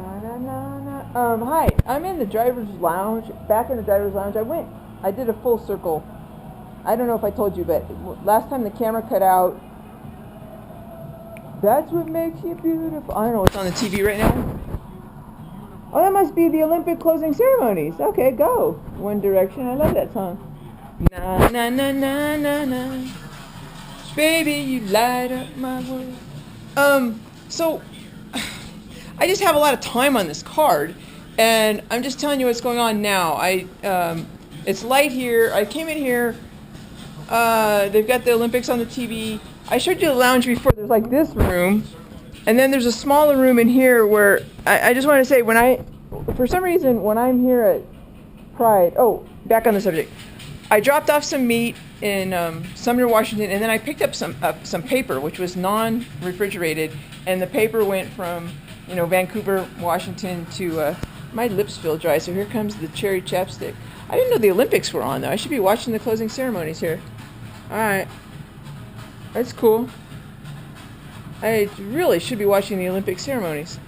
Na, na, na. Hi, I'm in the driver's lounge, back in the driver's lounge. I did a full circle. I don't know if I told you, but last time the camera cut out. That's what makes you beautiful. I don't know what's on the TV right now. Oh, that must be the Olympic closing ceremonies. Okay, go. One Direction. I love that song. Na na na na na na. Baby, you light up my world. So I just have a lot of time on this card, and I'm just telling you what's going on now. It's light here. I came in here. They've got the Olympics on the TV. I showed you the lounge before. There's like this room, and then there's a smaller room in here where I just want to say for some reason, when I'm here at Pride. Oh, back on the subject. I dropped off some meat in Sumner, Washington, and then I picked up some paper, which was non-refrigerated, and the paper went from Vancouver, Washington to my lips feel dry. So here comes the cherry chapstick. I didn't know the Olympics were on though. I should be watching the closing ceremonies here. All right, that's cool. I really should be watching the Olympic ceremonies.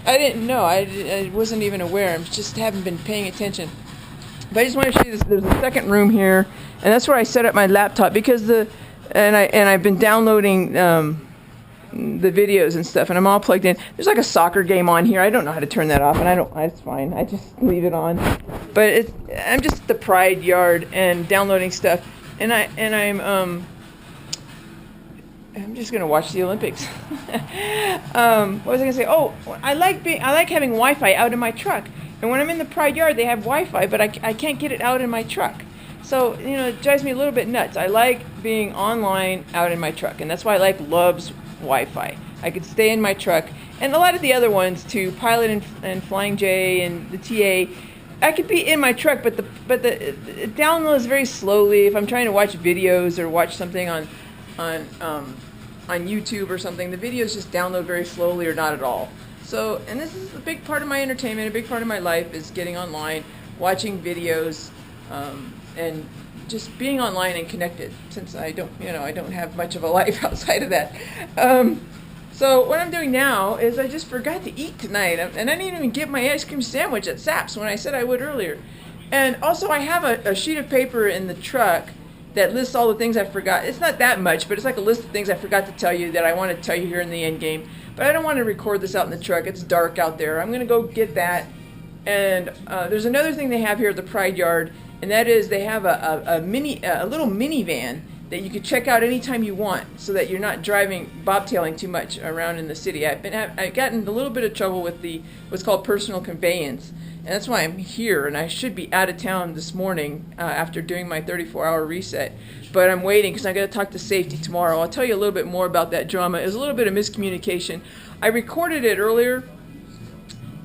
I didn't know. I wasn't even aware. I just haven't been paying attention. But I just want to show you this. There's a second room here, and that's where I set up my laptop because I've been downloading the videos and stuff, and I'm all plugged in. There's like a soccer game on here. I don't know how to turn that off, and it's fine. I just leave it on. But I'm just at the Pride Yard and downloading stuff, and I'm just gonna watch the Olympics. What was I gonna say? Oh, I like having Wi-Fi out in my truck. And when I'm in the Pride Yard, they have Wi-Fi, but I can't get it out in my truck. So, it drives me a little bit nuts. I like being online out in my truck, and that's why I like Love's Wi-Fi. I could stay in my truck, and a lot of the other ones too, Pilot and Flying J and the TA, I could be in my truck, but it downloads very slowly. If I'm trying to watch videos or watch something on YouTube or something, the videos just download very slowly or not at all. So, and this is a big part of my entertainment, a big part of my life is getting online, watching videos, and just being online and connected, since I don't have much of a life outside of that. So what I'm doing now is I just forgot to eat tonight, and I didn't even get my ice cream sandwich at Saps when I said I would earlier. And also I have a sheet of paper in the truck that lists all the things I forgot. It's not that much, but it's like a list of things I forgot to tell you that I want to tell you here in the end game. But I don't want to record this out in the truck. It's dark out there. I'm going to go get that. And there's another thing they have here at the Pride Yard, and that is they have a little minivan that you can check out anytime you want, so that you're not bobtailing too much around in the city. I've gotten a little bit of trouble with what's called personal conveyance, and that's why I'm here. And I should be out of town this morning after doing my 34-hour reset, but I'm waiting because I got to talk to safety tomorrow. I'll tell you a little bit more about that drama. It was a little bit of miscommunication. I recorded it earlier.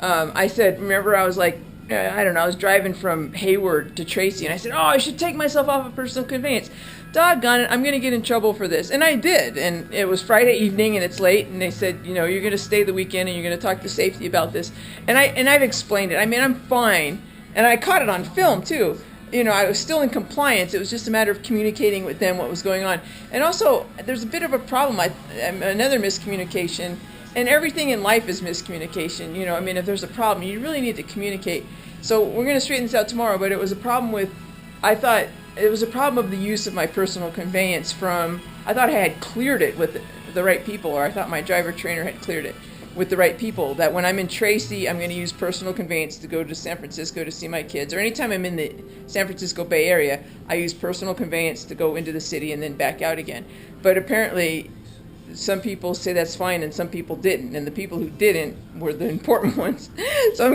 I said, remember, I was like, I don't know, I was driving from Hayward to Tracy, and I said, oh, I should take myself off of personal conveyance. Doggone it, I'm going to get in trouble for this. And I did, and it was Friday evening, and it's late, and they said, you're going to stay the weekend, and you're going to talk to safety about this. And I've explained it. I mean, I'm fine, and I caught it on film, too. I was still in compliance. It was just a matter of communicating with them what was going on. And also, there's a bit of a problem, another miscommunication, and everything in life is miscommunication. If there's a problem, you really need to communicate. So we're going to straighten this out tomorrow, but it was a problem I thought it was a problem of the use of my personal conveyance I thought I had cleared it with the right people, or I thought my driver trainer had cleared it with the right people, that when I'm in Tracy, I'm going to use personal conveyance to go to San Francisco to see my kids, or anytime I'm in the San Francisco Bay Area, I use personal conveyance to go into the city and then back out again. But apparently, some people say that's fine and some people didn't, and the people who didn't were the important ones. So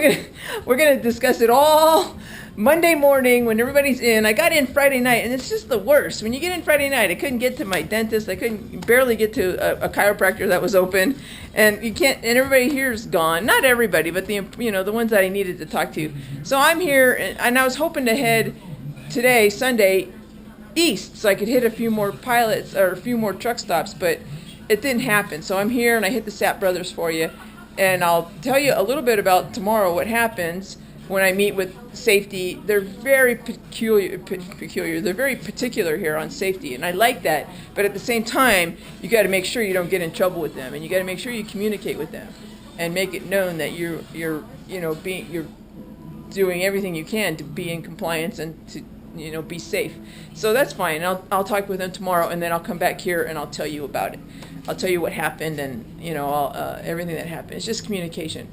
we're gonna discuss it all Monday morning when everybody's in. I got in Friday night, and it's just the worst. When you get in Friday night, I couldn't get to my dentist. I couldn't barely get to a chiropractor that was open, and you can't. And everybody here is gone. Not everybody, but the ones that I needed to talk to. So I'm here, and I was hoping to head today, Sunday, east, so I could hit a few more pilots or a few more truck stops, but it didn't happen. So I'm here, and I hit the Sapp Brothers for you, and I'll tell you a little bit about tomorrow what happens when I meet with safety. They're very peculiar. They're very particular here on safety, and I like that. But at the same time, you got to make sure you don't get in trouble with them, and you got to make sure you communicate with them. and make it known that you're doing everything you can to be in compliance and to be safe. So that's fine. I'll talk with them tomorrow, and then I'll come back here and I'll tell you about it. I'll tell you what happened and everything that happened. It's just communication.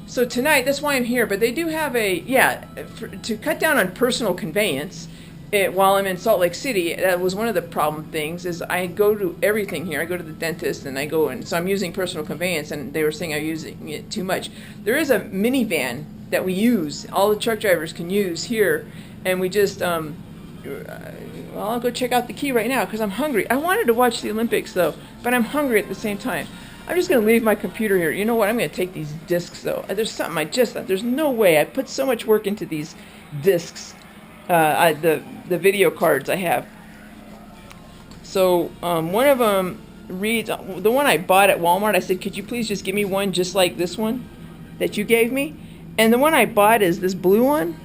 So tonight, that's why I'm here. But they do have to cut down on personal conveyance. While I'm in Salt Lake City, that was one of the problem things. Is I go to everything here. I go to the dentist and so I'm using personal conveyance, and they were saying I'm using it too much. There is a minivan that we use. All the truck drivers can use here, and we just well, I'll go check out the key right now because I'm hungry. I wanted to watch the Olympics though, but I'm hungry at the same time. I'm just going to leave my computer here. You know what? I'm going to take these discs though. There's something there's no way. I put so much work into these discs. The video cards I have. So one of them reads, the one I bought at Walmart, I said, could you please just give me one just like this one that you gave me? And the one I bought is this blue one.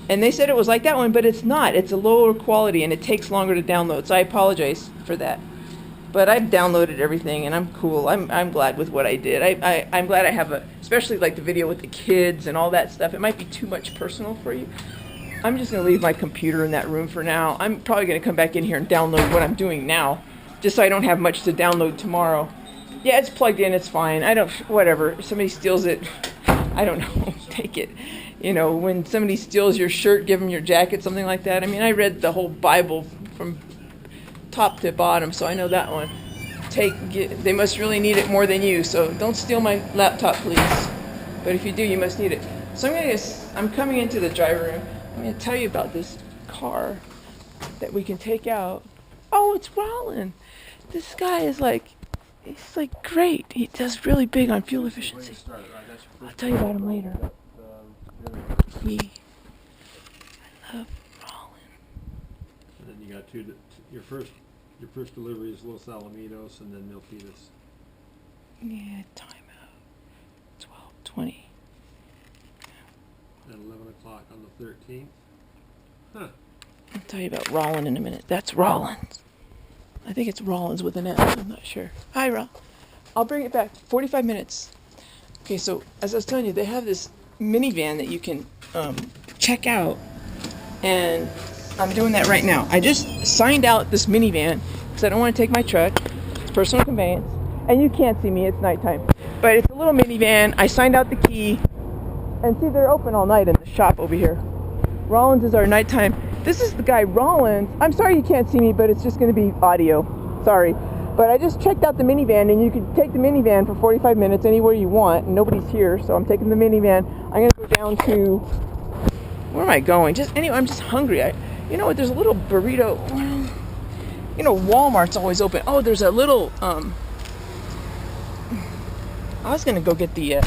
And they said it was like that one, but it's not. It's a lower quality and it takes longer to download. So I apologize for that. But I've downloaded everything and I'm cool. I'm glad with what I did. I'm glad I have especially like the video with the kids and all that stuff. It might be too much personal for you. I'm just going to leave my computer in that room for now. I'm probably going to come back in here and download what I'm doing now, just so I don't have much to download tomorrow. Yeah, it's plugged in. It's fine. Whatever. If somebody steals it, I don't know. Take it. When somebody steals your shirt, give them your jacket, something like that. I mean, I read the whole Bible from top to bottom, so I know that one. They must really need it more than you, so don't steal my laptop, please. But if you do, you must need it. So I'm coming into the driver room. I'm going to tell you about this car that we can take out. Oh, it's Rollin. This guy is he's great. He does really big on fuel efficiency. I'll tell you about him later. I love Rollin. And then you got your first delivery is Los Alamitos, and then Milpitas. Yeah, timeout. 12:20. At 11 o'clock on the 13th. Huh. I'll tell you about Rollin in a minute. That's Rollins. I think it's Rollins with an S. I'm not sure. Hi, Roll. I'll bring it back. 45 minutes. Okay, so as I was telling you, they have this minivan that you can check out. And I'm doing that right now. I just signed out this minivan because I don't want to take my truck. It's personal conveyance. And you can't see me. It's nighttime. But it's a little minivan. I signed out the key. And see, they're open all night in the shop over here. Rollins is our nighttime. This is the guy Rollins. I'm sorry you can't see me, but it's just going to be audio. Sorry. But I just checked out the minivan, and you can take the minivan for 45 minutes anywhere you want. And nobody's here, so I'm taking the minivan. I'm going to go down to... Where am I going? I'm just hungry. You know what? There's a little burrito. Walmart's always open. Oh, there's a little... I was going to go get the...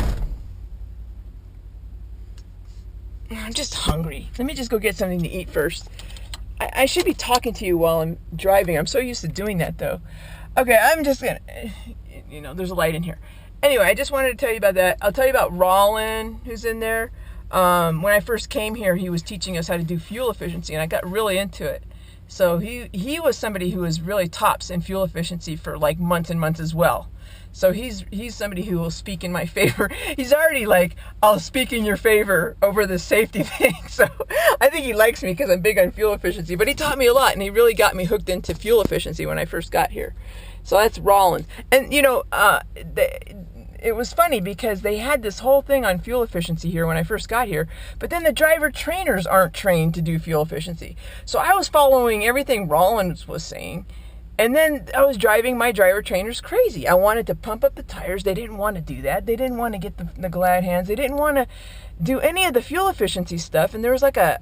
I'm just hungry. Let me just go get something to eat first. I should be talking to you while I'm driving. I'm so used to doing that, though. Okay, I'm just going to... there's a light in here. Anyway, I just wanted to tell you about that. I'll tell you about Rollin, who's in there. When I first came here, he was teaching us how to do fuel efficiency, and I got really into it. So he was somebody who was really tops in fuel efficiency for months and months as well. So he's somebody who will speak in my favor. He's already I'll speak in your favor over the safety thing. So I think he likes me because I'm big on fuel efficiency. But he taught me a lot, and he really got me hooked into fuel efficiency when I first got here. So that's Rollins. And, it was funny because they had this whole thing on fuel efficiency here when I first got here. But then the driver trainers aren't trained to do fuel efficiency. So I was following everything Rollins was saying. And then I was driving my driver trainers crazy. I wanted to pump up the tires. They didn't want to do that. They didn't want to get the glad hands. They didn't want to do any of the fuel efficiency stuff. And there was a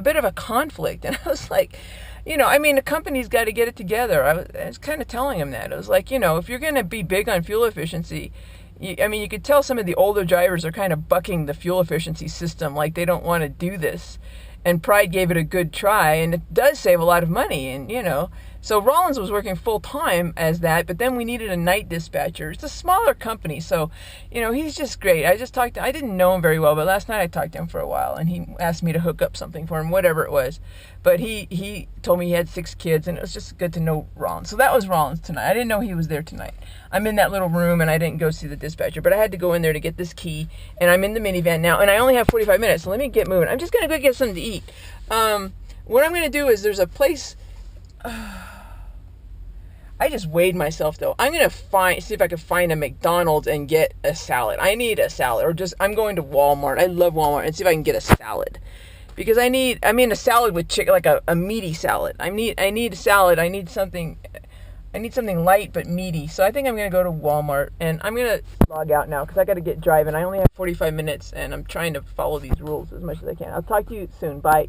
bit of a conflict. And I was like, the company's got to get it together. I was kind of telling him that. I was like, if you're going to be big on fuel efficiency, you could tell some of the older drivers are kind of bucking the fuel efficiency system. Like they don't want to do this. And Pride gave it a good try. And it does save a lot of money. And, So Rollins was working full time as that, but then we needed a night dispatcher. It's a smaller company, so he's just great. I didn't know him very well, but last night I talked to him for a while, and he asked me to hook up something for him, whatever it was. But he told me he had 6 kids, and it was just good to know Rollins. So that was Rollins tonight. I didn't know he was there tonight. I'm in that little room, and I didn't go see the dispatcher, but I had to go in there to get this key, and I'm in the minivan now, and I only have 45 minutes, so let me get moving. I'm just going to go get something to eat. What I'm going to do is there's a place... I just weighed myself, though. I'm going to see if I can find a McDonald's and get a salad. I need a salad, or I'm going to Walmart. I love Walmart, and see if I can get a salad. Because I mean a salad with chicken, like a meaty salad. I need a salad. I need something light but meaty. So I think I'm going to go to Walmart, and I'm going to log out now because I got to get driving. I only have 45 minutes, and I'm trying to follow these rules as much as I can. I'll talk to you soon. Bye.